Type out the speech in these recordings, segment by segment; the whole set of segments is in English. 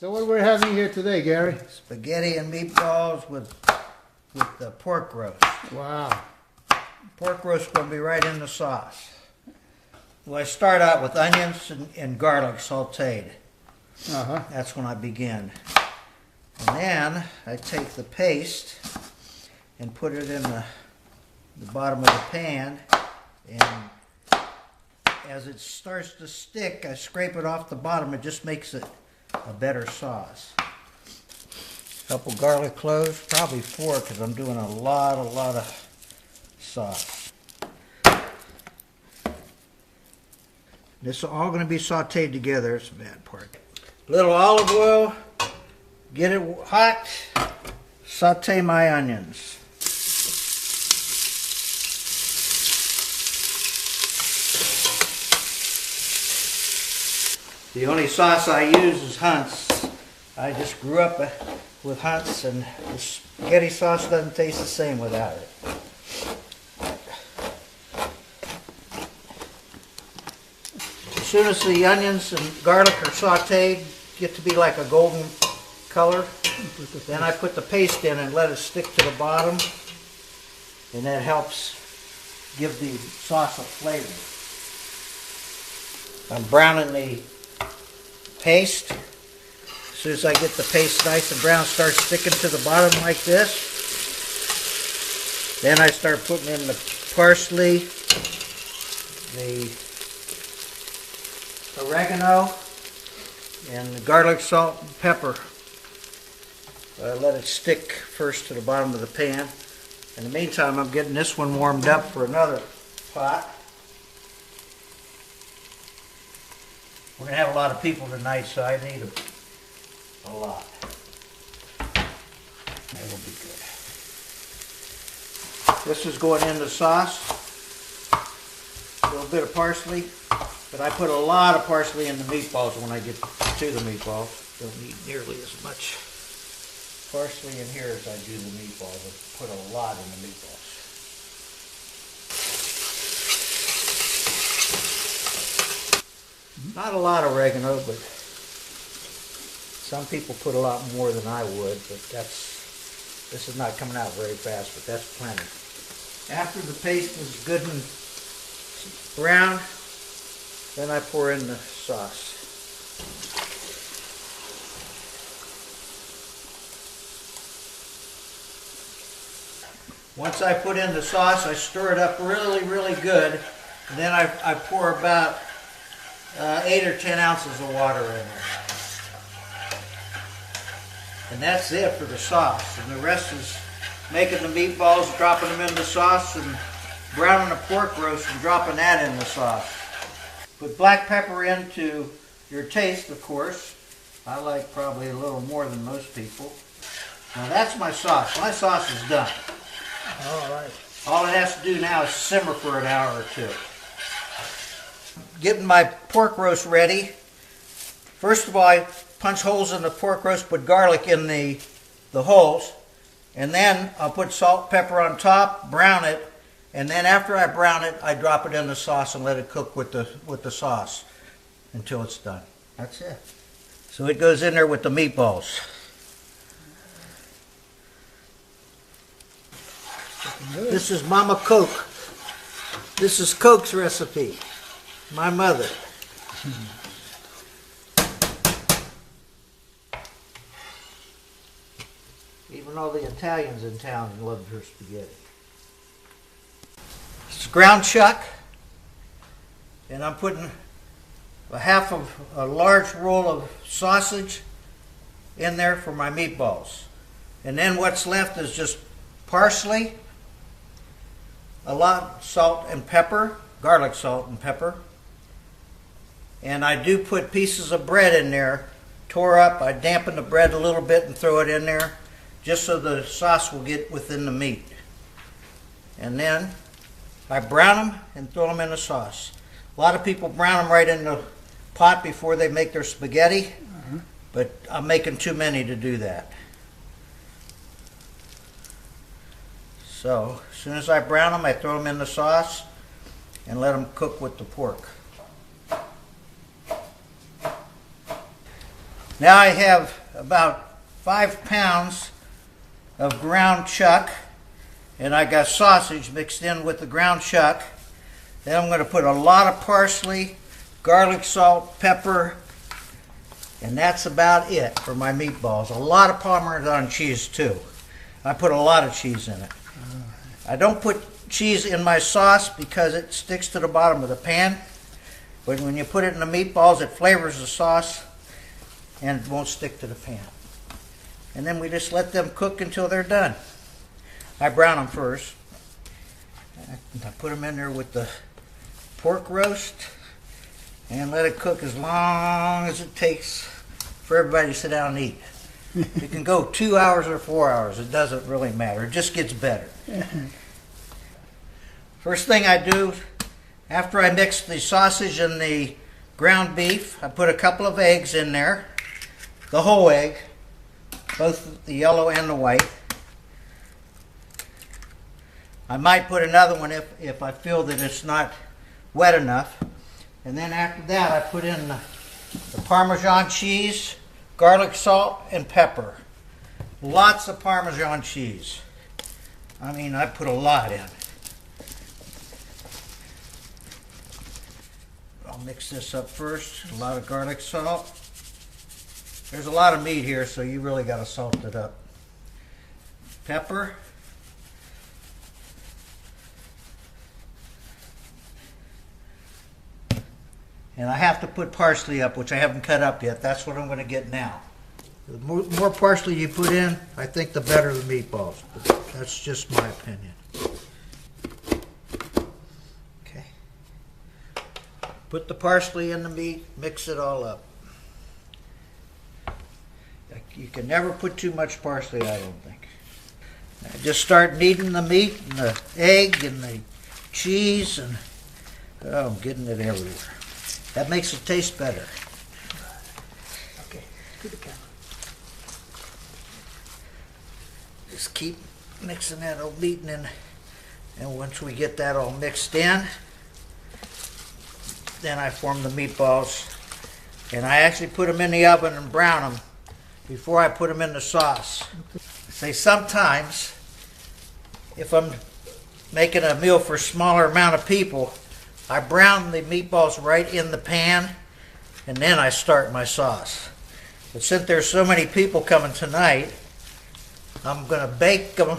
So what are we having here today, Gary? Spaghetti and meatballs with the pork roast. Wow. Pork roast is going to be right in the sauce. Well, I start out with onions and garlic sauteed. That's when I begin. And then I take the paste and put it in the bottom of the pan, and as it starts to stick, I scrape it off the bottom. It just makes it a better sauce. A couple garlic cloves, probably 4 because I'm doing a lot of sauce. This is all going to be sauteed together. It's the bad part. Little olive oil, get it hot, saute my onions. The only sauce I use is Hunt's. I just grew up with Hunt's, and the spaghetti sauce doesn't taste the same without it. As soon as the onions and garlic are sauteed, get to be like a golden color, then I put the paste in and let it stick to the bottom, and that helps give the sauce a flavor. I'm browning the paste. As soon as I get the paste nice and brown, start sticking to the bottom like this. Then I start putting in the parsley, the oregano, and the garlic, salt, and pepper. I let it stick first to the bottom of the pan. In the meantime, I'm getting this one warmed up for another pot. We're going to have a lot of people tonight, so I need a lot. That will be good. This is going in the sauce. A little bit of parsley, but I put a lot of parsley in the meatballs when I get to the meatballs. Don't need nearly as much parsley in here as I do the meatballs. I put a lot in the meatballs. Not a lot of oregano, but some people put a lot more than I would, but this is not coming out very fast, but that's plenty. After the paste is good and brown, then I pour in the sauce. Once I put in the sauce, I stir it up really good, and then I pour about 8 or 10 ounces of water in there. And that's it for the sauce. And the rest is making the meatballs, dropping them in the sauce, and browning the pork roast and dropping that in the sauce. Put black pepper into your taste, of course. I like probably a little more than most people. Now that's my sauce. My sauce is done. All right. All it has to do now is simmer for an hour or 2. Getting my pork roast ready. First of all, I punch holes in the pork roast, put garlic in the holes, and then I'll put salt, pepper on top, brown it, and then after I brown it, I drop it in the sauce and let it cook with the sauce until it's done. That's it. So it goes in there with the meatballs. This is Mama Coke. This is Coke's recipe. My mother. Even all the Italians in town loved her spaghetti. It's ground chuck, and I'm putting a half of a large roll of sausage in there for my meatballs. And then what's left is just parsley, a lot salt and pepper, garlic salt and pepper. And I do put pieces of bread in there, tore up. I dampen the bread a little bit and throw it in there, just so the sauce will get within the meat. And then I brown them and throw them in the sauce. A lot of people brown them right in the pot before they make their spaghetti, but I'm making too many to do that. So as soon as I brown them, I throw them in the sauce and let them cook with the pork. Now I have about 5 pounds of ground chuck, and I got sausage mixed in with the ground chuck. Then I'm going to put a lot of parsley, garlic, salt, pepper, and that's about it for my meatballs. A lot of Parmesan cheese too. I put a lot of cheese in it. I don't put cheese in my sauce because it sticks to the bottom of the pan. But when you put it in the meatballs, it flavors the sauce and it won't stick to the pan. And then we just let them cook until they're done. I brown them first. I put them in there with the pork roast and let it cook as long as it takes for everybody to sit down and eat. It can go 2 hours or 4 hours. It doesn't really matter. It just gets better. First thing I do, after I mix the sausage and the ground beef, I put a couple of eggs in there. The whole egg, both the yellow and the white. I might put another one if I feel that it's not wet enough. And then after that, I put in the Parmesan cheese, garlic, salt, and pepper. Lots of Parmesan cheese. I mean, I put a lot in. I'll mix this up first. A lot of garlic, salt. There's a lot of meat here, so you really got to salt it up. Pepper. And I have to put parsley up, which I haven't cut up yet. That's what I'm going to get now. The more parsley you put in, I think the better the meatballs. But that's just my opinion. Okay. Put the parsley in the meat, mix it all up. You can never put too much parsley, I don't think. Now just start kneading the meat and the egg and the cheese, and oh, I'm getting it everywhere. That makes it taste better. Okay, to the camera. Just keep mixing that old meat in, and once we get that all mixed in, then I form the meatballs, and I actually put them in the oven and brown them before I put them in the sauce. Say sometimes, if I'm making a meal for a smaller amount of people, I brown the meatballs right in the pan, and then I start my sauce. But since there's so many people coming tonight, I'm going to bake them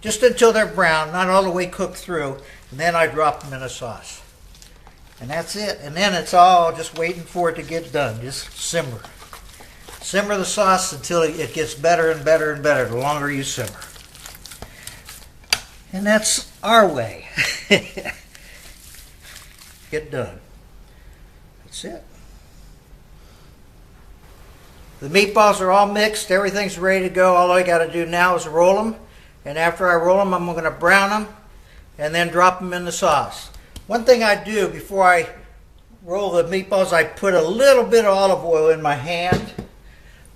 just until they're brown, not all the way cooked through, and then I drop them in a sauce. And that's it. And then it's all just waiting for it to get done. Just simmer. Simmer the sauce until it gets better and better and better, the longer you simmer. And that's our way. Get done. That's it. The meatballs are all mixed. Everything's ready to go. All I got to do now is roll them. And after I roll them, I'm going to brown them and then drop them in the sauce. One thing I do before I roll the meatballs, I put a little bit of olive oil in my hand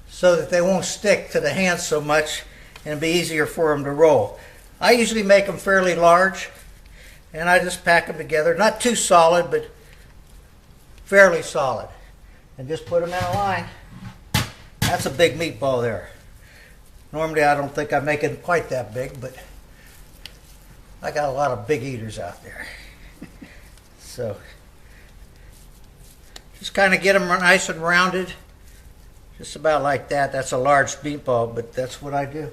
so that they won't stick to the hand so much and be easier for them to roll. I usually make them fairly large, and I just pack them together. Not too solid, but fairly solid. And just put them in a line. That's a big meatball there. Normally I don't think I make it quite that big, but I got a lot of big eaters out there. So just kind of get them nice and rounded. Just about like that. That's a large meatball, but that's what I do.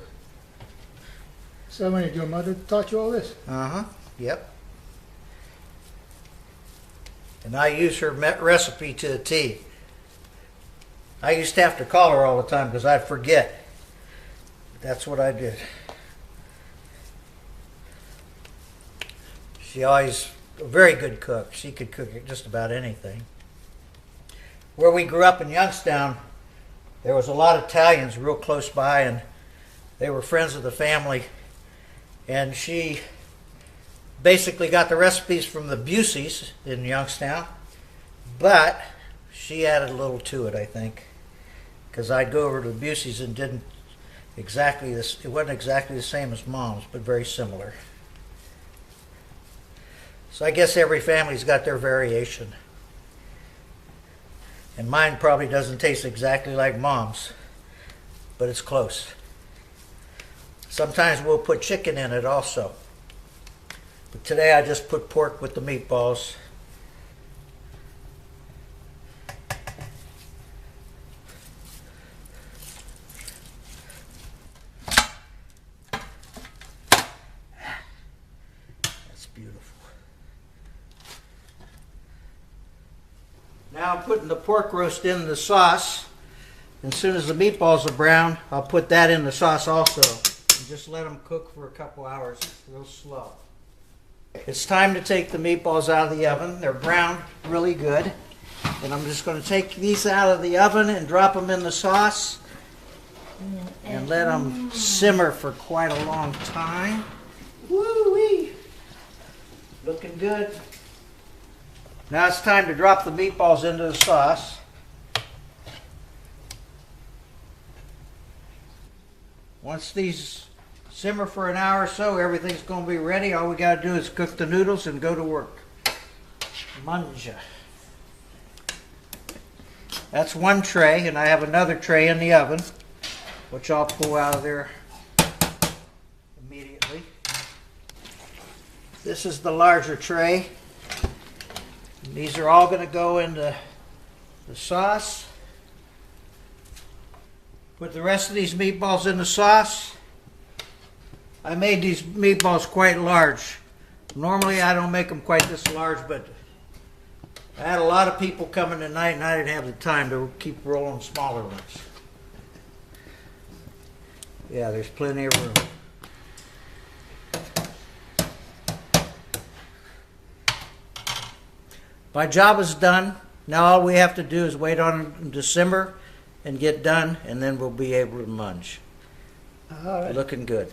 So when did your mother taught you all this? Uh-huh. Yep. And I use her recipe to a T. I used to have to call her all the time because I'd forget. That's what I did. She always a very good cook. She could cook just about anything. Where we grew up in Youngstown, there was a lot of Italians real close by, and they were friends of the family. And she basically got the recipes from the Buseys in Youngstown, but she added a little to it, I think, because I'd go over to the Buseys and it wasn't exactly the same as Mom's, but very similar. So I guess every family's got their variation. And mine probably doesn't taste exactly like Mom's, but it's close. Sometimes we'll put chicken in it also. But today I just put pork with the meatballs. That's beautiful. Now I'm putting the pork roast in the sauce. As soon as the meatballs are brown, I'll put that in the sauce also. And just let them cook for a couple hours, real slow. It's time to take the meatballs out of the oven. They're browned really good. And I'm just going to take these out of the oven and drop them in the sauce. And let them simmer for quite a long time. Woo-wee! Looking good. Now it's time to drop the meatballs into the sauce. Once these simmer for an hour or so, everything's going to be ready. All we got to do is cook the noodles and go to work. Manja. That's one tray, and I have another tray in the oven, which I'll pull out of there immediately. This is the larger tray. And these are all going to go into the sauce. Put the rest of these meatballs in the sauce. I made these meatballs quite large. Normally I don't make them quite this large, but I had a lot of people coming tonight and I didn't have the time to keep rolling smaller ones. Yeah, there's plenty of room. My job is done. Now all we have to do is wait on December and get done, and then we'll be able to munch. All right. Looking good.